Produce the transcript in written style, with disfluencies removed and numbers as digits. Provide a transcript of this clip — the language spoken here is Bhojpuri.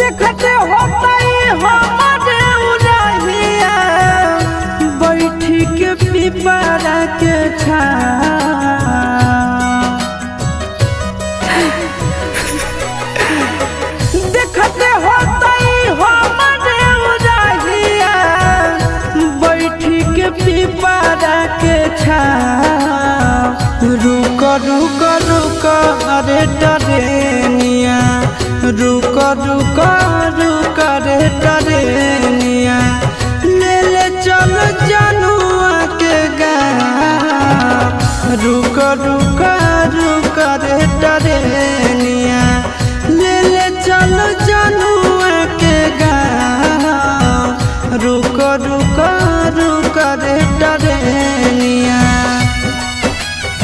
देखते होता हमारे उड़हिया बैठी के पिपरा के देखते होता हमारे उड़हिया बैठी के पिपरा के रुक रुक रुक अरे टरेनिया रुक रुक रुक रे टरेनिया ले ले चल जनुआ के गाँव रुक रुक रुक रे टरेनिया।